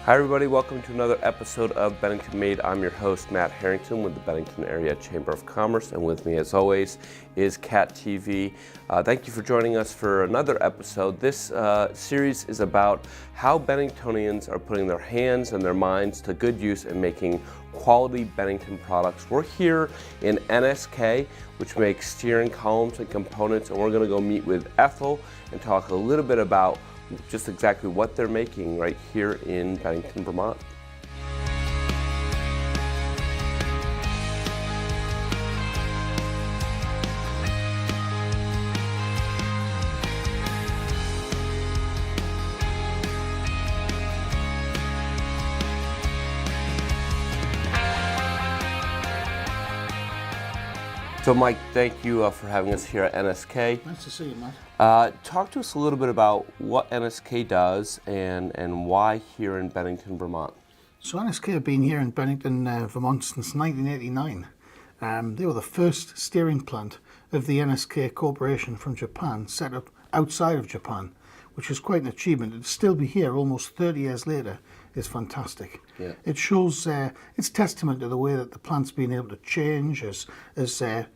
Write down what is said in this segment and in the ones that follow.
Hi everybody, welcome to another episode of Bennington Made. I'm your host, Matt Harrington with the Bennington Area Chamber of Commerce, and with me as always is Cat TV. Thank you for joining us for another episode. This series is about how Benningtonians are putting their hands and their minds to good use in making quality Bennington products. We're here in NSK, which makes steering columns and components, and we're going to go meet with Ethel and talk a little bit about just exactly what they're making right here in Bennington, Vermont. So Mike, thank you for having us here at NSK. Nice to see you, Matt. Talk to us a little bit about what NSK does and why here in Bennington, Vermont. So NSK have been here in Bennington, Vermont since 1989. They were the first steering plant of the NSK Corporation from Japan, set up outside of Japan, which is quite an achievement. To still be here almost 30 years later is fantastic. Yeah. It shows, it's testament to the way that the plant's been able to change as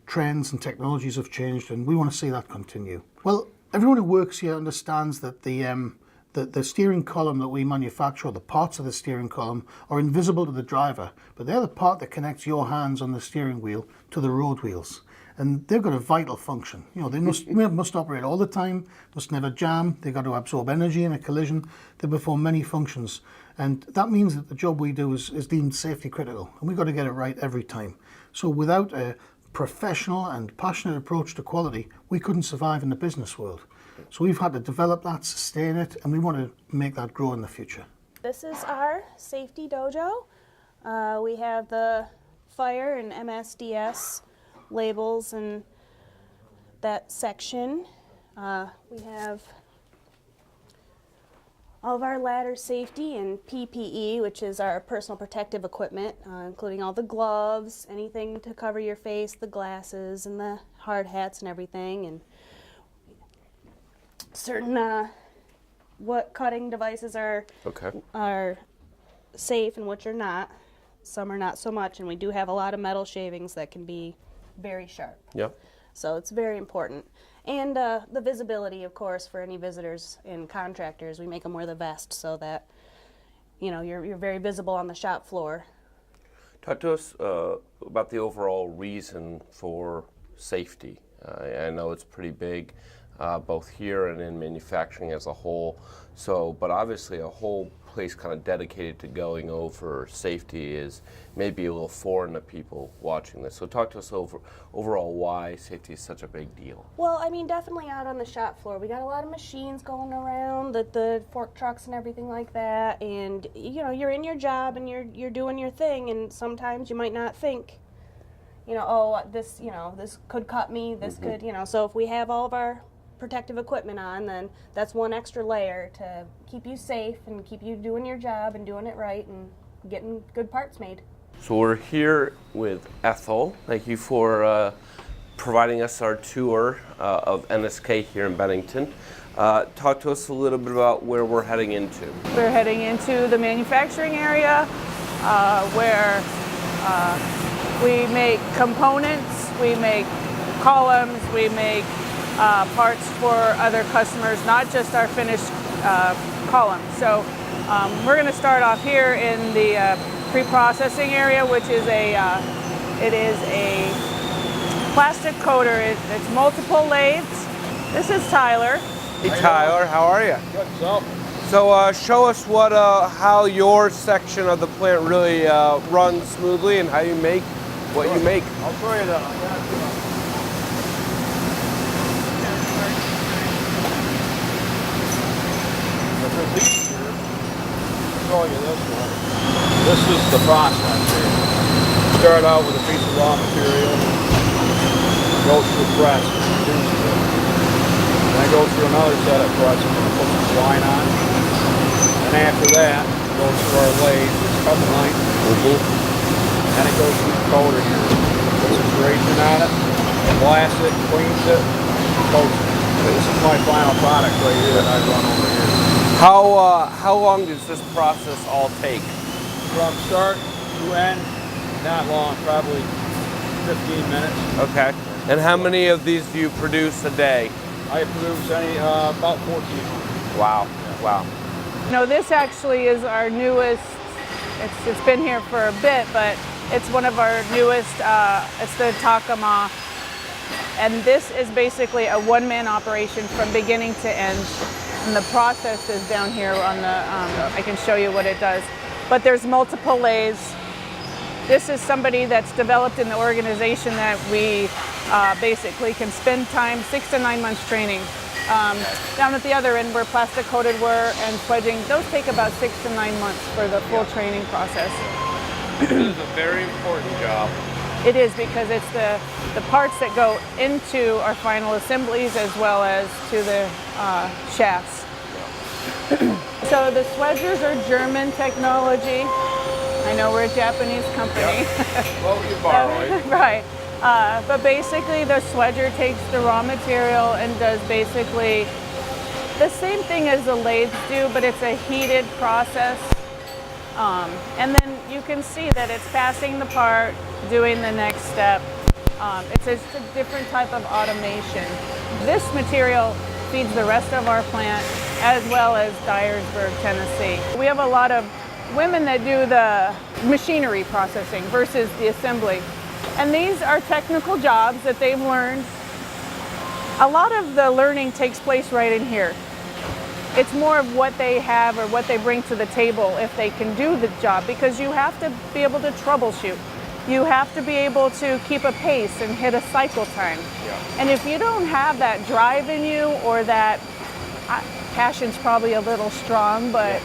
trends and technologies have changed, and we want to see that continue. Well, everyone who works here understands that the steering column that we manufacture, or the parts of the steering column, are invisible to the driver, but they're the part that connects your hands on the steering wheel to the road wheels. And they've got a vital function. You know, they must operate all the time, must never jam, they've got to absorb energy in a collision, they perform many functions. And that means that the job we do is deemed safety critical, and we've got to get it right every time. So without a professional and passionate approach to quality, we couldn't survive in the business world. So we've had to develop that, sustain it, and we want to make that grow in the future. This is our safety dojo. We have the fire and MSDS labels in that section. We have all of our ladder safety and PPE, which is our personal protective equipment, including all the gloves, anything to cover your face, the glasses and the hard hats and everything, and certain what cutting devices are safe and which are not. Some are not so much, and we do have a lot of metal shavings that can be very sharp. Yep. So it's very important. And the visibility, of course, for any visitors and contractors. We make them wear the vest so that, you know, you're very visible on the shop floor. Talk to us about the overall reason for safety. I know it's pretty big, both here and in manufacturing as a whole. So, but obviously a whole place kind of dedicated to going over safety is maybe a little foreign to people watching this. So talk to us overall why safety is such a big deal. Well, I mean, definitely out on the shop floor. We got a lot of machines going around, the fork trucks and everything like that. And, you know, you're in your job and you're doing your thing, and sometimes you might not think, you know, oh, this could cut me, this could, you know. So if we have all of our protective equipment on, then that's one extra layer to keep you safe and keep you doing your job and doing it right and getting good parts made. So we're here with Ethel. Thank you for providing us our tour of NSK here in Bennington. Talk to us a little bit about where we're heading into. We're heading into the manufacturing area where we make components, we make columns, we make parts for other customers, not just our finished columns. So we're going to start off here in the pre-processing area, which is it is a plastic coater. It's multiple lathes. This is Tyler. Hey Tyler, how are you? Good, so show us how your section of the plant really runs smoothly and how you make what you make. I'll show you that. Show you this one. This is the process here. Start out with a piece of raw material, go through a press, reduce it. Then go through another set of presses and put some twine on. And after that, it goes through our lathe, it's cut the length. Then it goes through the coater here. Puts a duration on it, blasts it, cleans it, coats it. This is my final product right here that I run over here. How long does this process all take? From start to end, not long, probably 15 minutes. Okay. And how many of these do you produce a day? I produce about 14. Wow. Wow. You know, this actually is our newest, it's been here for a bit, but it's one of our newest, it's the Takama. And this is basically a one-man operation from beginning to end. And the process is down here on the, I can show you what it does. But there's multiple lathes. This is somebody that's developed in the organization that we basically can spend time, 6 to 9 months training. Down at the other end where plastic coated were and swedging, those take about 6 to 9 months for the full training process. This is a very important job. It is, because it's the parts that go into our final assemblies as well as to the shafts. So the swedgers are German technology. I know we're a Japanese company. Yep. Well, you're borrowing. Right. But basically the swedger takes the raw material and does basically the same thing as the lathes do, but it's a heated process. And then you can see that it's passing the part, doing the next step. It's a different type of automation. This material feeds the rest of our plant as well as Dyersburg, Tennessee. We have a lot of women that do the machinery processing versus the assembly. And these are technical jobs that they've learned. A lot of the learning takes place right in here. It's more of what they have or what they bring to the table if they can do the job, because you have to be able to troubleshoot. You have to be able to keep a pace and hit a cycle time. Yeah. And if you don't have that drive in you, or that, passion's probably a little strong, but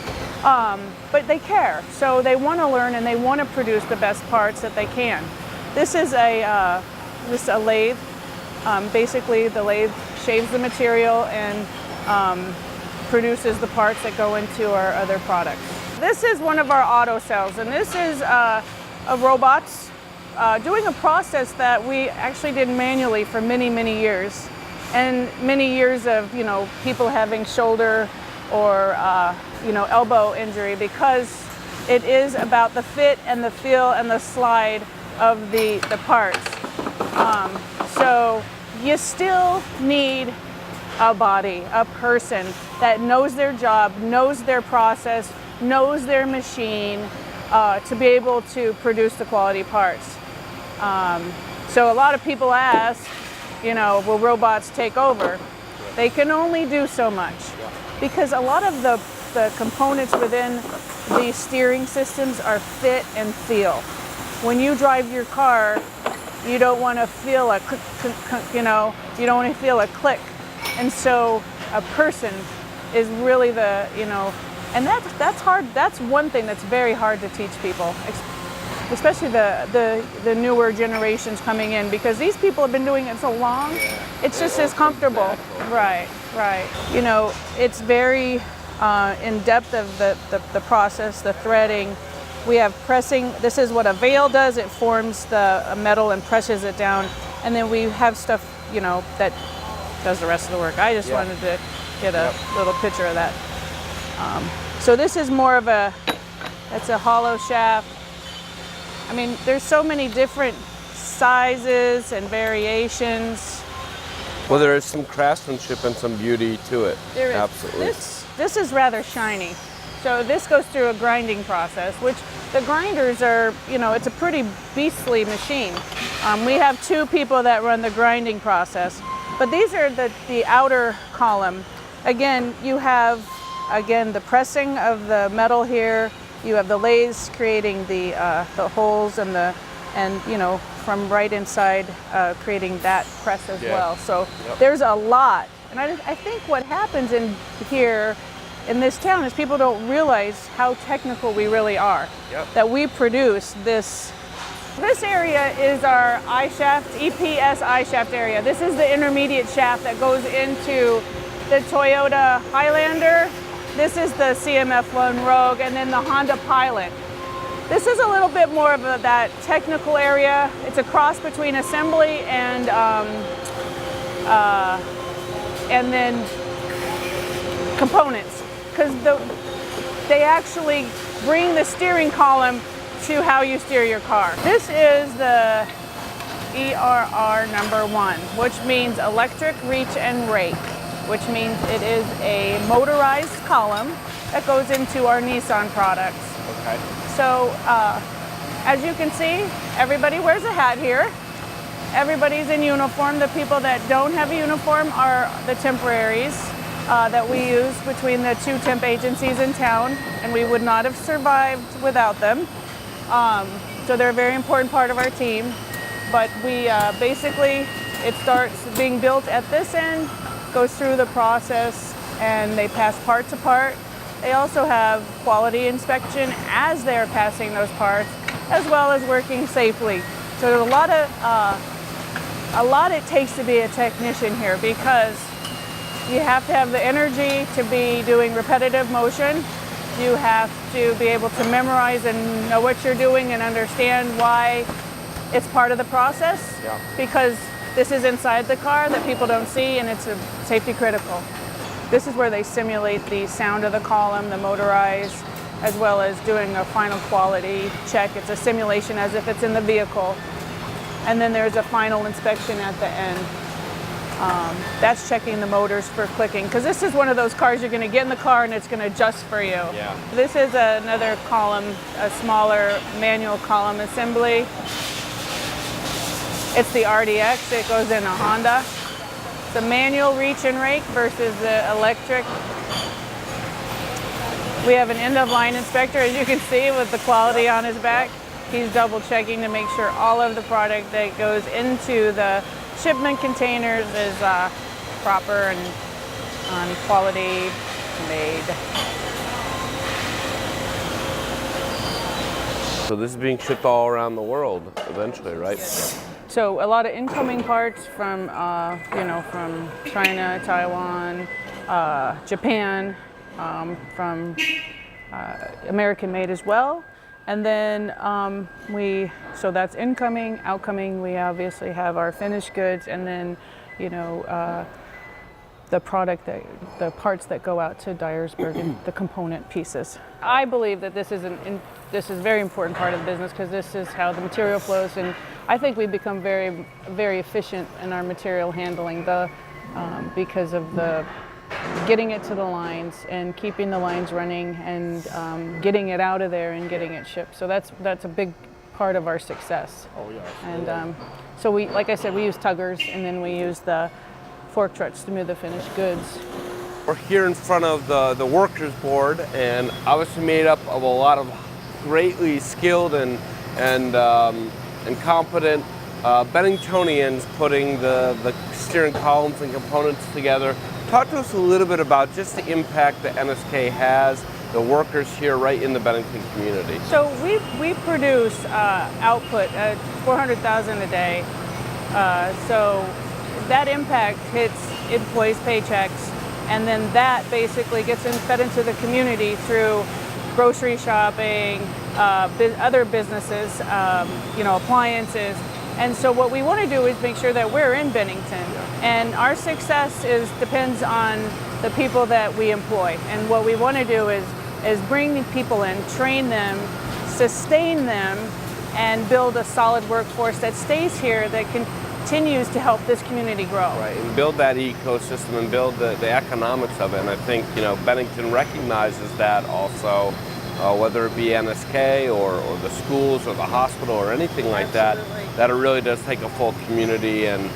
they care. So they want to learn and they want to produce the best parts that they can. This is a lathe. Basically, the lathe shaves the material and produces the parts that go into our other products. This is one of our auto cells, and this is a Robotics doing a process that we actually did manually for many, many years. And many years of, people having shoulder or, elbow injury, because it is about the fit and the feel and the slide of the parts. So you still need a body, a person that knows their job, knows their process, knows their machine, to be able to produce the quality parts. So a lot of people ask, will robots take over? They can only do so much, because a lot of the components within the steering systems are fit and feel. When you drive your car, you don't want to feel a click, you don't want to feel a click. And so a person is really the, and that's hard. That's one thing that's very hard to teach people, especially the newer generations coming in, because these people have been doing it so long. It's just as comfortable. Right. It's very in depth of the process, the threading. We have pressing. This is what a veil does. It forms the metal and presses it down. And then we have stuff, that does the rest of the work. I just wanted to get a little picture of that. So this is more of that's a hollow shaft. I mean, there's so many different sizes and variations. Well, there is some craftsmanship and some beauty to it. There is. Absolutely. This is rather shiny. So this goes through a grinding process, which the grinders are, it's a pretty beastly machine. We have 2 people that run the grinding process, but these are the outer column. Again, you have, the pressing of the metal here. You have the lathes creating the holes and from right inside creating that press as well. So there's a lot. And I think what happens in here in this town is people don't realize how technical we really are. That we produce this. This area is our I-shaft, EPS I-shaft area. This is the intermediate shaft that goes into the Toyota Highlander. This is the CMF Lone Rogue, and then the Honda Pilot. This is a little bit more of that technical area. It's a cross between assembly and then components. because they actually bring the steering column to how you steer your car. This is the ERR number 1, which means electric reach and rake, which means it is a motorized column that goes into our Nissan products. Okay. So as you can see, everybody wears a hat here. Everybody's in uniform. The people that don't have a uniform are the temporaries that we use between the 2 temp agencies in town, and we would not have survived without them. So they're a very important part of our team. But we basically, it starts being built at this end, goes through the process, and they pass parts apart. They also have quality inspection as they're passing those parts, as well as working safely. So there's a lot it takes to be a technician here, because you have to have the energy to be doing repetitive motion. You have to be able to memorize and know what you're doing and understand why it's part of the process, because this is inside the car that people don't see, and it's safety critical. This is where they simulate the sound of the column, the motorized, as well as doing a final quality check. It's a simulation as if it's in the vehicle. And then there's a final inspection at the end. That's checking the motors for clicking, because this is one of those cars you're going to get in the car and it's going to adjust for you. Yeah. This is another column, a smaller manual column assembly. It's the RDX, it goes in a Honda. The manual reach and rake versus the electric. We have an end-of-line inspector, as you can see, with the quality on his back. He's double checking to make sure all of the product that goes into the shipment containers is proper and on quality made. So this is being shipped all around the world eventually, right? So a lot of incoming parts from, from China, Taiwan, Japan, from American Made as well. And then so that's incoming. Outcoming, we obviously have our finished goods, and then, the parts that go out to Dyersburg and the component pieces. I believe that this is a very important part of the business, because this is how the material flows, and I think we've become very, very efficient in our material handling because of the getting it to the lines and keeping the lines running and getting it out of there and getting it shipped. So that's a big part of our success. Oh, yeah. And so we, like I said, we use tuggers, and then we use the fork trucks to move the finished goods. We're here in front of the workers board, and obviously made up of a lot of greatly skilled and competent Benningtonians putting the steering columns and components together. Talk to us a little bit about just the impact that NSK has, the workers here right in the Bennington community. So we produce output at 400,000 a day. So that impact hits employees' paychecks, and then that basically gets fed into the community through grocery shopping, other businesses, appliances. And so what we want to do is make sure that we're in Bennington, and our success depends on the people that we employ. And what we want to do is bring the people in, train them, sustain them, and build a solid workforce that stays here, that continues to help this community grow. Right, and build that ecosystem and build the economics of it. And I think Bennington recognizes that also. Whether it be NSK or the schools or the hospital or anything like that it really does take a full community, and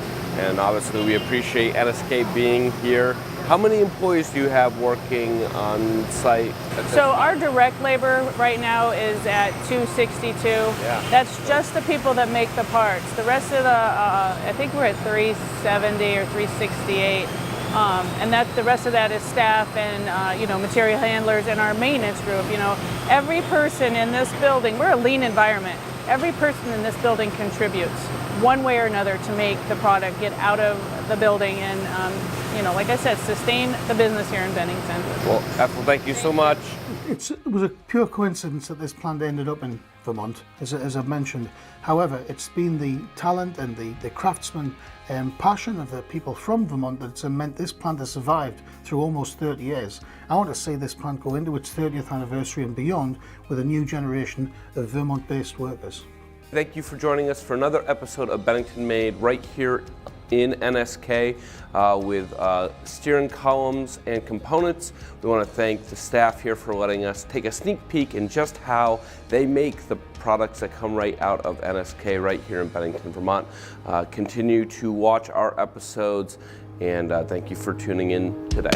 obviously we appreciate NSK being here. How many employees do you have working on site? So our direct labor right now is at 262. Yeah. That's just the people that make the parts. The rest of I think we're at 370 or 368. And the rest of that is staff and material handlers and our maintenance group. Every person in this building, we're a lean environment. Every person in this building contributes one way or another to make the product get out of the building and like I said, sustain the business here in Bennington. Well, Ethel, thank you so much. It was a pure coincidence that this plant ended up in Vermont, as I've mentioned. However, it's been the talent and the craftsman passion of the people from Vermont that's meant this plant has survived through almost 30 years. I want to see this plant go into its 30th anniversary and beyond with a new generation of Vermont-based workers. Thank you for joining us for another episode of Bennington Made right here in NSK with steering columns and components. We want to thank the staff here for letting us take a sneak peek in just how they make the products that come right out of NSK right here in Bennington, Vermont. Continue to watch our episodes, and thank you for tuning in today.